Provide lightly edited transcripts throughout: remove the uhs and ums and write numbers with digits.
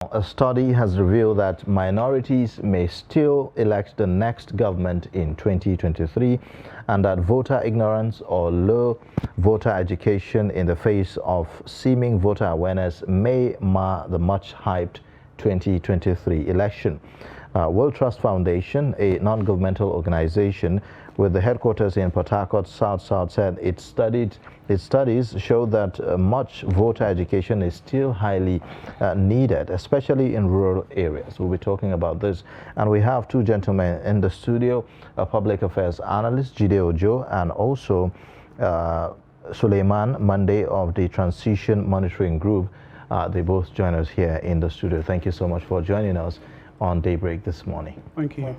A study has revealed that minorities may still elect the next government in 2023 and that voter ignorance or low voter education in the face of seeming voter awareness may mar the much-hyped 2023 election. World Trust Foundation, a non-governmental organization with the headquarters in Port Harcourt, South, said its studies show that much voter education is still highly needed, especially in rural areas. We'll be talking about this. And we have two gentlemen in the studio, a public affairs analyst, Jide Ojo, and also Suleiman Monday of the Transition Monitoring Group. They both join us here in the studio. Thank you so much for joining us on Daybreak this morning. Thank you.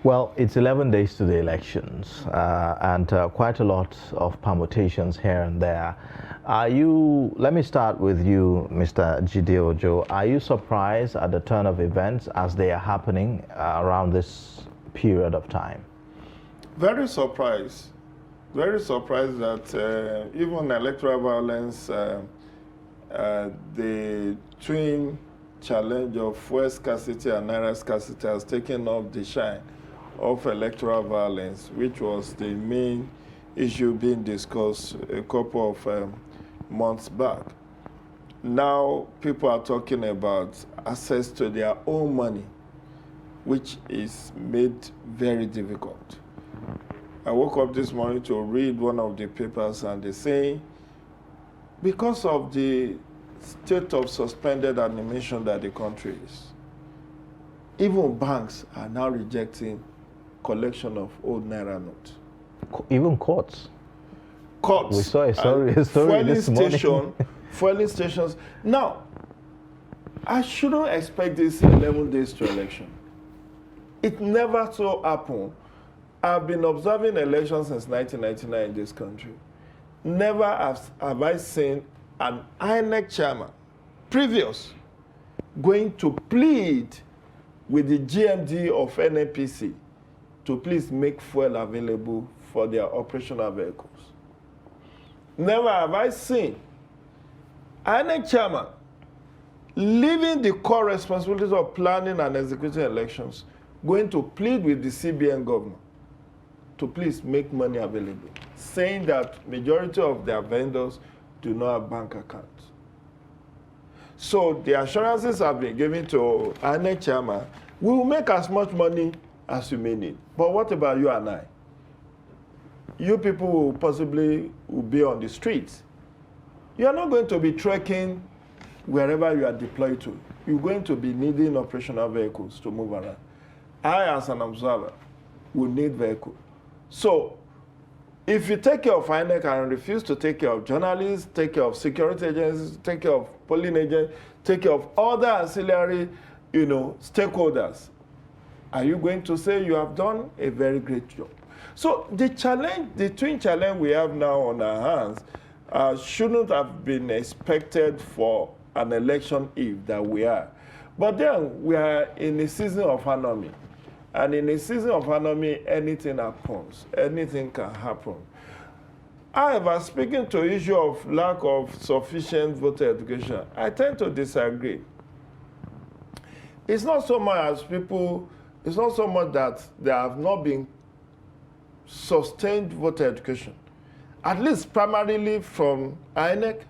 Well, it's 11 days to the elections and quite a lot of permutations here and there. Let me start with you, Mr. Jide Ojo. Are you surprised at the turn of events as they are happening around this period of time? Very surprised. Very surprised that even electoral violence, the twin challenge of fuel scarcity and naira scarcity has taken up the shine of electoral violence, which was the main issue being discussed a couple of months back. Now people are talking about access to their own money, which is made very difficult. I woke up this morning to read one of the papers, and they say because of the state of suspended animation that the country is, even banks are now rejecting collection of old naira notes. Even courts. Courts. We saw a story this morning. Fueling stations. Now, I shouldn't expect this 11 days to election. It never so happened. I've been observing elections since 1999 in this country. Never have I seen an INEC chairman, previous, going to plead with the GMD of NNPC to please make fuel available for their operational vehicles. Never have I seen INEC chairman leaving the core responsibilities of planning and executing elections, going to plead with the CBN governor to please make money available, saying that majority of their vendors do not have bank accounts. So the assurances have been given to INEC chairman, we will make as much money as you may need. But what about you and I? You people will possibly be on the streets. You are not going to be trekking wherever you are deployed to. You're going to be needing operational vehicles to move around. I, as an observer, will need vehicles. So if you take care of INEC and refuse to take care of journalists, take care of security agencies, take care of polling agents, take care of other ancillary, stakeholders, are you going to say you have done a very great job? So the challenge, the twin challenge we have now on our hands shouldn't have been expected for an election eve that we are. But then we are in a season of anomy. And in a season of anomy, anything happens. Anything can happen. However, speaking to the issue of lack of sufficient voter education, I tend to disagree. It's not so much as it's not so much that there have not been sustained voter education, at least primarily from INEC,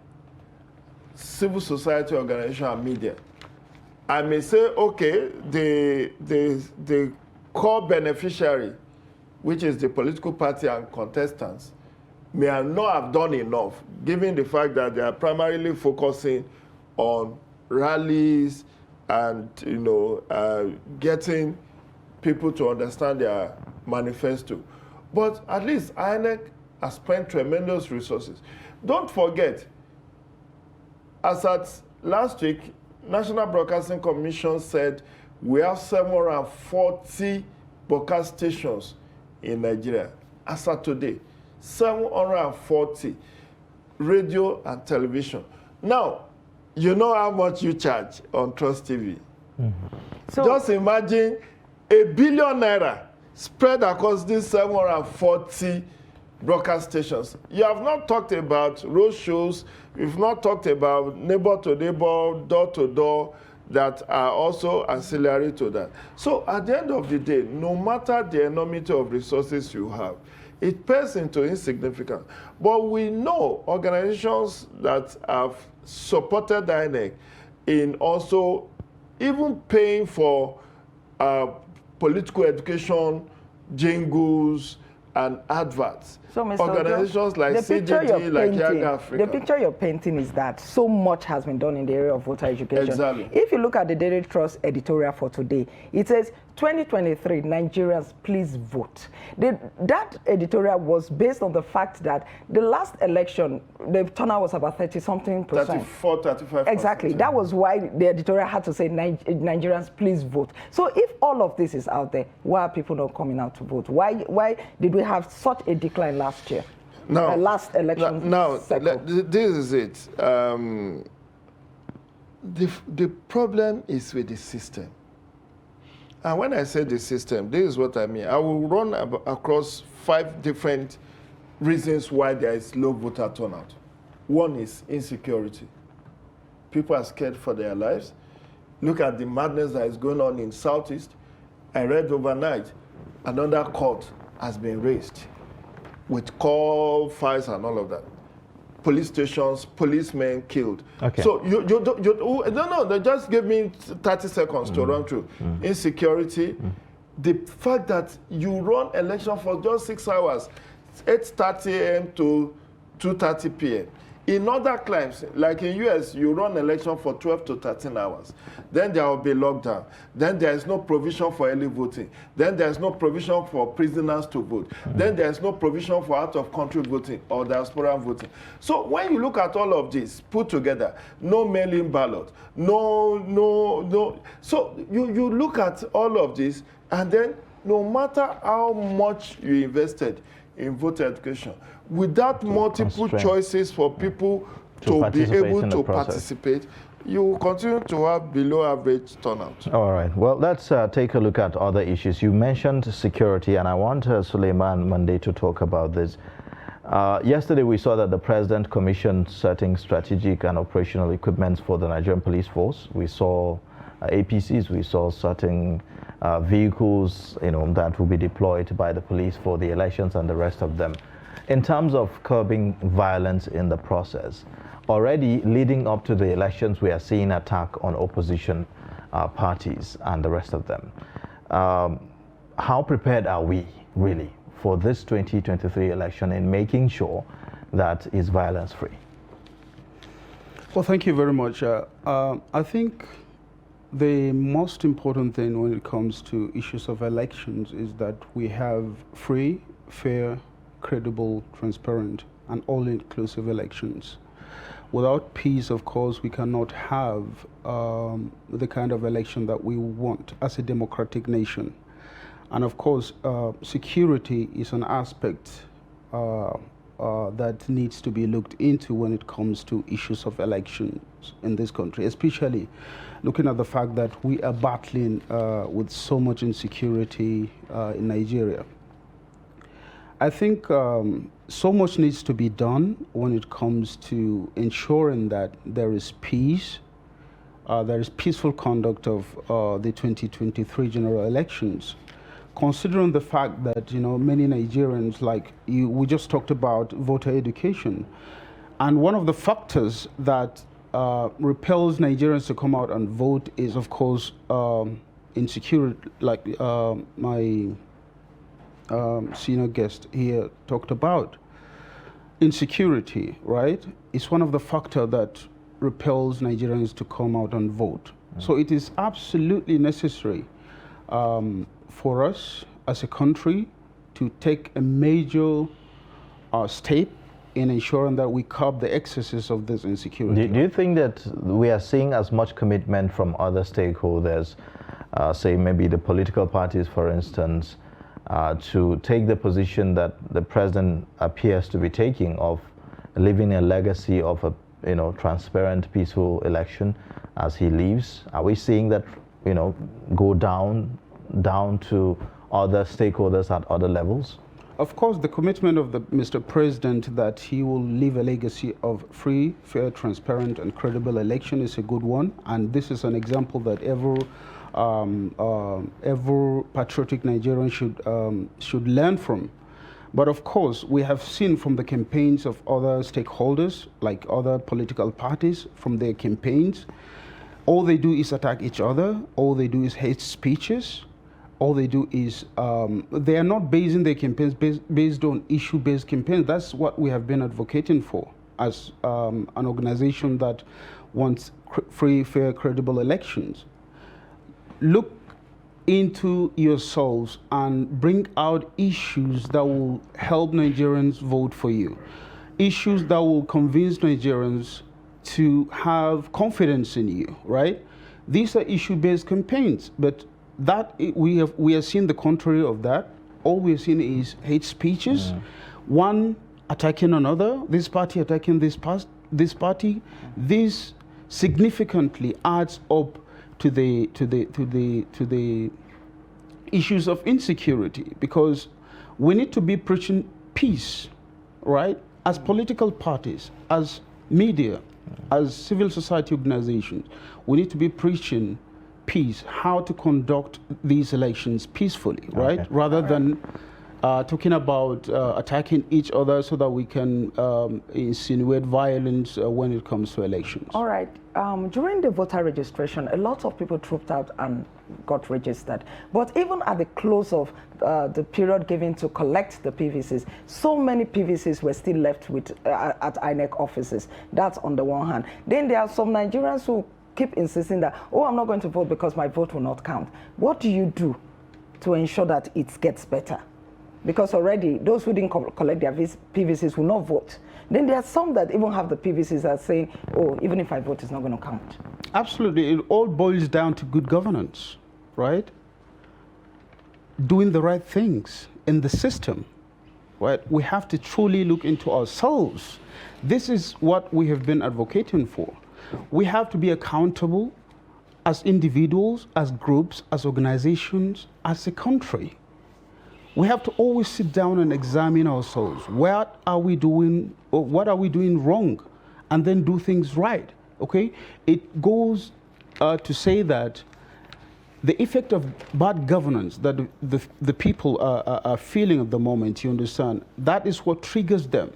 civil society organization, and media. I may say, okay, the core beneficiary, which is the political party and contestants, may not have done enough, given the fact that they are primarily focusing on rallies and getting people to understand their manifesto. But at least INEC has spent tremendous resources. Don't forget, as at last week, National Broadcasting Commission said we have 740 broadcast stations in Nigeria. As of today, 740 radio and television. Now, you know how much you charge on Trust TV. Mm-hmm. So just imagine 1 billion naira spread across these 740 broadcast stations. You have not talked about road shows. You've not talked about neighbor to neighbor, door to door, that are also ancillary to that. So at the end of the day, no matter the enormity of resources you have, it pales into insignificance. But we know organizations that have supported INEC in also even paying for political education, jingles, and adverts. So, Mr. Organizations like CJG, like Young Africa. The picture you're painting is that so much has been done in the area of voter education. Exactly. If you look at the Daily Trust editorial for today, it says 2023, Nigerians, please vote. That editorial was based on the fact that the last election, the turnout was about 30-something%. 34, 35%. Exactly. That was why the editorial had to say, Nigerians, please vote. So if all of this is out there, why are people not coming out to vote? Why did we have such a decline last year? Now, last election this is it. The problem is with the system. And when I say the system, this is what I mean. I will run across 5 different reasons why there is low voter turnout. One is insecurity. People are scared for their lives. Look at the madness that is going on in Southeast. I read overnight, another court has been raised with call files and all of that. Police stations, policemen killed. Okay. So no, they just gave me 30 seconds to run through. Insecurity, the fact that you run election for just 6 hours, 8:30 a.m. to 2:30 p.m. In other climes, like in US, you run election for 12 to 13 hours. Then there will be lockdown. Then there is no provision for early voting. Then there is no provision for prisoners to vote. Then there is no provision for out-of-country voting or diaspora voting. So when you look at all of this put together, no mail-in ballot, no. So you look at all of this, and then no matter how much you invested in voter education, without multiple choices for people to be able to participate, you will continue to have below average turnout. All right. Well, let's take a look at other issues. You mentioned security, and I want Suleiman Monday to talk about this. Yesterday, we saw that the president commissioned certain strategic and operational equipments for the Nigerian police force. We saw APCs, we saw certain vehicles, that will be deployed by the police for the elections and the rest of them. In terms of curbing violence in the process, already leading up to the elections, we are seeing attack on opposition parties and the rest of them. How prepared are we really for this 2023 election in making sure that it's violence-free? Well, thank you very much. I think the most important thing when it comes to issues of elections is that we have free, fair, credible, transparent, and all-inclusive elections. Without peace, of course, we cannot have the kind of election that we want as a democratic nation. And of course, security is an aspect that needs to be looked into when it comes to issues of elections in this country, especially looking at the fact that we are battling with so much insecurity in Nigeria. I think so much needs to be done when it comes to ensuring that there is peace, there is peaceful conduct of the 2023 general elections. Considering the fact that many Nigerians, like we just talked about voter education, and one of the factors that repels Nigerians to come out and vote is, of course, insecurity. Like my senior guest here talked about, insecurity, right? It's one of the factors that repels Nigerians to come out and vote. So it is absolutely necessary for us as a country to take a major step in ensuring that we curb the excesses of this insecurity. Do you think that we are seeing as much commitment from other stakeholders, say maybe the political parties, for instance, to take the position that the president appears to be taking of leaving a legacy of a transparent, peaceful election as he leaves? Are we seeing that go down to other stakeholders at other levels? Of course, the commitment of Mr. President that he will leave a legacy of free, fair, transparent, and credible election is a good one. And this is an example that every patriotic Nigerian should learn from. But of course, we have seen from the campaigns of other stakeholders, like other political parties, from their campaigns, all they do is attack each other. All they do is hate speeches. All they do is, they are not basing their campaigns based on issue-based campaigns. That's what we have been advocating for as an organization that wants free, fair, credible elections. Look into yourselves and bring out issues that will help Nigerians vote for you. Issues that will convince Nigerians to have confidence in you, right? These are issue-based campaigns, but that we are seeing the contrary of that. All we are seeing is hate speeches, one attacking another, this party attacking this party. This significantly adds up to the issues of insecurity, because we need to be preaching peace, right? As political parties, as media, as civil society organizations, we need to be preaching peace, how to conduct these elections peacefully, right? Okay. Rather than talking about attacking each other so that we can insinuate violence when it comes to elections. All right. During the voter registration, a lot of people trooped out and got registered. But even at the close of the period given to collect the PVCs, so many PVCs were still left with at INEC offices. That's on the one hand. Then there are some Nigerians who keep insisting that, oh, I'm not going to vote because my vote will not count. What do you do to ensure that it gets better? Because already those who didn't collect their PVCs will not vote. Then there are some that even have the PVCs that are saying, oh, even if I vote, it's not going to count. Absolutely. It all boils down to good governance, right? Doing the right things in the system, right? We have to truly look into ourselves. This is what we have been advocating for. We have to be accountable as individuals, as groups, as organizations, as a country. We have to always sit down and examine ourselves. What are we doing, or what are we doing wrong? And then do things right, okay? It goes to say that the effect of bad governance that the people are feeling at the moment, you understand, that is what triggers them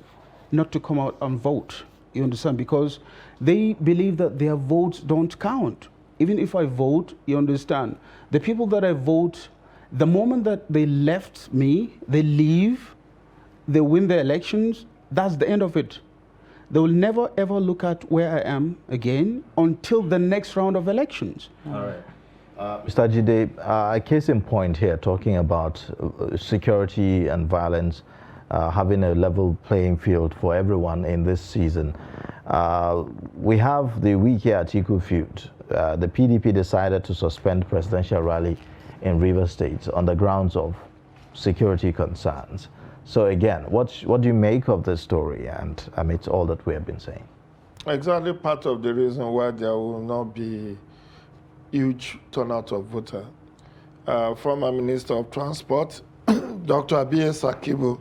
not to come out and vote, you understand, because they believe that their votes don't count. Even if I vote, you understand, the people that I vote, the moment that they left me, they leave, they win the elections, that's the end of it. They will never ever look at where I am again until the next round of elections. All right. Mr. Jide, a case in point here, talking about security and violence, having a level playing field for everyone in this season. We have the Wike Atiku feud. The PDP decided to suspend presidential rally in Rivers State on the grounds of security concerns. So again, what do you make of this story and amidst all that we have been saying? Exactly part of the reason why there will not be huge turnout of voters. Former Minister of Transport, Dr. Abiy Sakibu,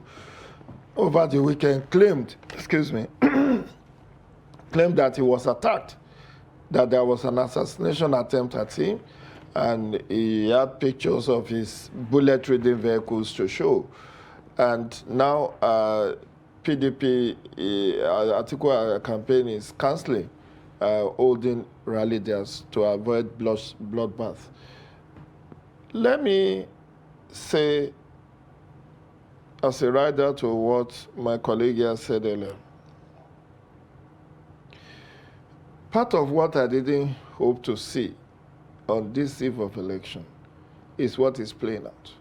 over the weekend claimed, claimed that he was attacked, that there was an assassination attempt at him, and he had pictures of his bullet-ridden vehicles to show. And now PDP Atiku campaign is cancelling holding rally there to avoid bloodbath. Let me say, as a rider to what my colleague here said earlier, part of what I didn't hope to see on this eve of election is what is playing out.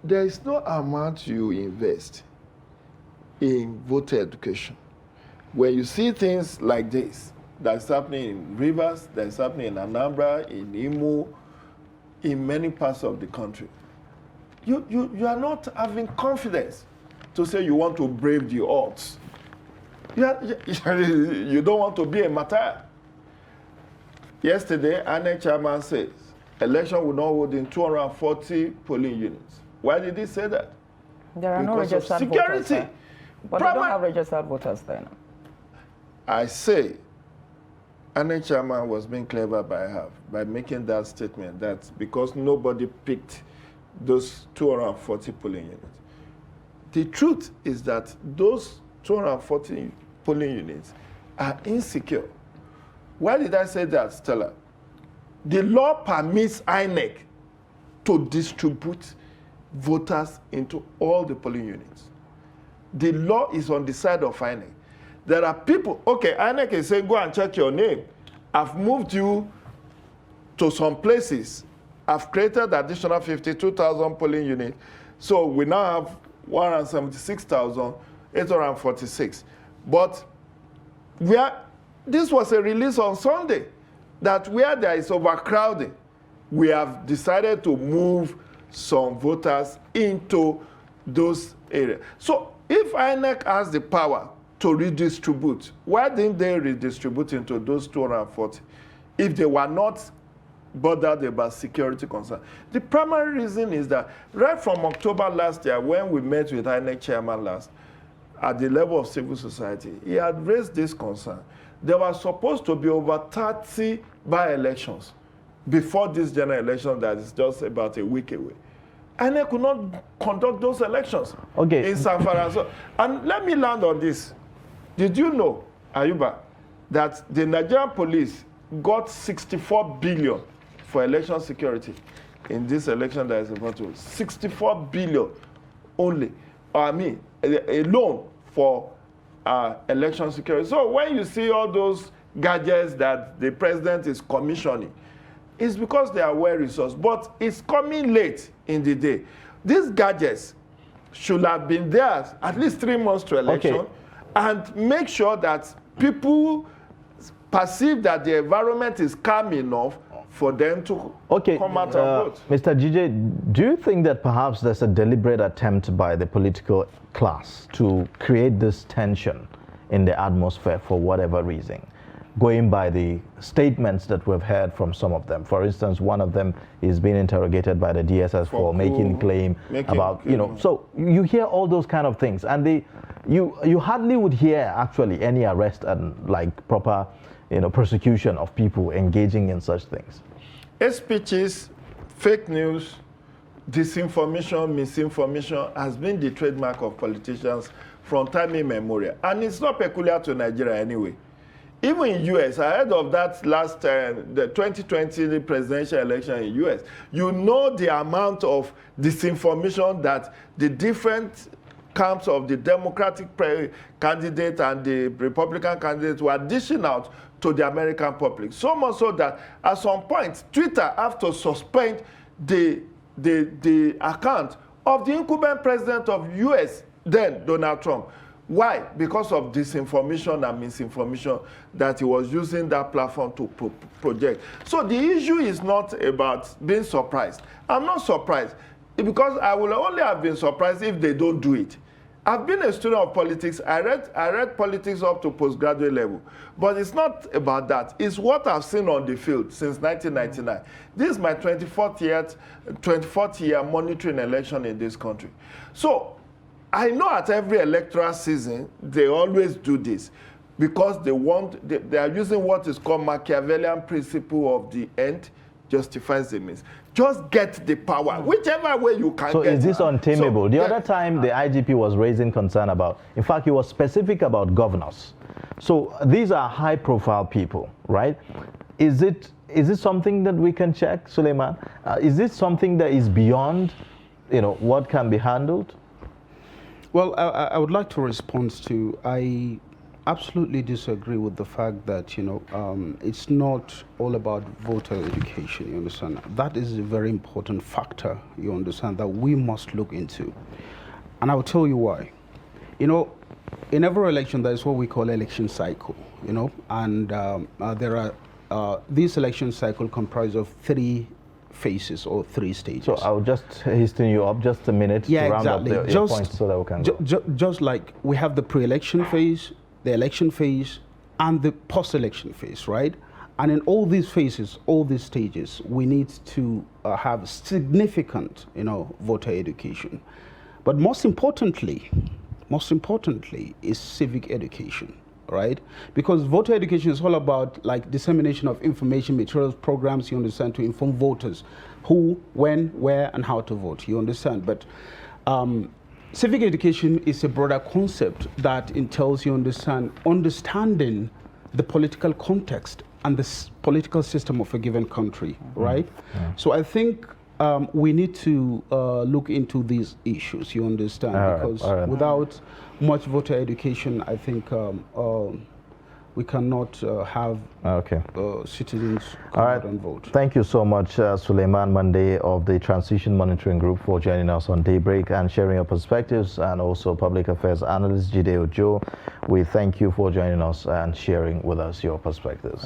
There is no amount you invest in voter education. When you see things like this, that's happening in Rivers, that's happening in Anambra, in Imo, in many parts of the country, you are not having confidence to say you want to brave the odds. You don't want to be a martyr. Yesterday, INEC chairman says election will not hold in 240 polling units. Why did he say that? There are no because of registered security. voters there. But they don't have registered voters there now. I say, INEC chairman was being clever by making that statement that because nobody picked those 240 polling units. The truth is that those 240 polling units are insecure. Why did I say that, Stella? The law permits INEC to distribute voters into all the polling units. The law is on the side of INEC. There are people, okay, INEC is saying, go and check your name. I've moved you to some places. I've created additional 52,000 polling units. So we now have 176,846. But this was a release on Sunday, that where there is overcrowding, we have decided to move some voters into those areas. So if INEC has the power to redistribute, why didn't they redistribute into those 240 if they were not bothered about security concerns? The primary reason is that right from October last year, when we met with INEC chairman last, at the level of civil society, he had raised this concern. There were supposed to be over 30 by-elections before this general election that is just about a week away. And they could not conduct those elections in San Francisco. And let me land on this. Did you know, Ayuba, that the Nigerian police got 64 billion for election security in this election that is about to? 64 billion only. I mean, alone for election security. So when you see all those gadgets that the president is commissioning, it's because they are well resourced, but it's coming late in the day. These gadgets should have been there at least 3 months to election, and make sure that people perceive that the environment is calm enough for them to come out and vote. Mr. GJ, do you think that perhaps there's a deliberate attempt by the political class to create this tension in the atmosphere for whatever reason? Going by the statements that we've heard from some of them. For instance, one of them is being interrogated by the DSS for making claim about, so you hear all those kind of things, and you hardly would hear actually any arrest and like proper, prosecution of people engaging in such things. Hate speeches, fake news, disinformation, misinformation has been the trademark of politicians from time immemorial. And it's not peculiar to Nigeria anyway. Even in US, ahead of that last, the 2020 presidential election in US, you know the amount of disinformation that the different camps of the Democratic candidate and the Republican candidate were dishing out to the American public. So much so that at some point, Twitter have to suspend the account of the incumbent president of US, then Donald Trump. Why? Because of disinformation and misinformation that he was using that platform to project. So the issue is not about being surprised. I'm not surprised because I will only have been surprised if they don't do it. I've been a student of politics. I read politics up to postgraduate level. But it's not about that. It's what I've seen on the field since 1999. This is my 24th year monitoring election in this country. So I know at every electoral season, they always do this because they are using what is called Machiavellian principle of the end justifies the means. Just get the power, whichever way you can get. So is this untamable? So, the other time the IGP was raising concern about, in fact, he was specific about governors. So these are high profile people, right? Is it something that we can check, Suleiman? Is this something that is beyond, what can be handled? Well, I would like to respond to, I absolutely disagree with the fact that, it's not all about voter education, you understand? That is a very important factor, you understand, that we must look into. And I will tell you why. In every election, there is what we call election cycle, and there are, this election cycle comprised of 3 phases or 3 stages. So I'll just hasten you up just a minute to round up your points so that we can go. Just like we have the pre-election phase, the election phase, and the post-election phase, right? And in all these phases, all these stages, we need to have significant, voter education. But most importantly is civic education, right? Because voter education is all about like dissemination of information, materials, programs, you understand, to inform voters who, when, where, and how to vote, you understand. But civic education is a broader concept that entails, you understand, understanding the political context and the political system of a given country, right? Yeah. So I think we need to look into these issues, you understand, because without much voter education, I think we cannot have citizens come out and vote. Thank you so much, Suleiman Mande of the Transition Monitoring Group, for joining us on Daybreak and sharing your perspectives, and also Public Affairs Analyst Jide Ojo. We thank you for joining us and sharing with us your perspectives.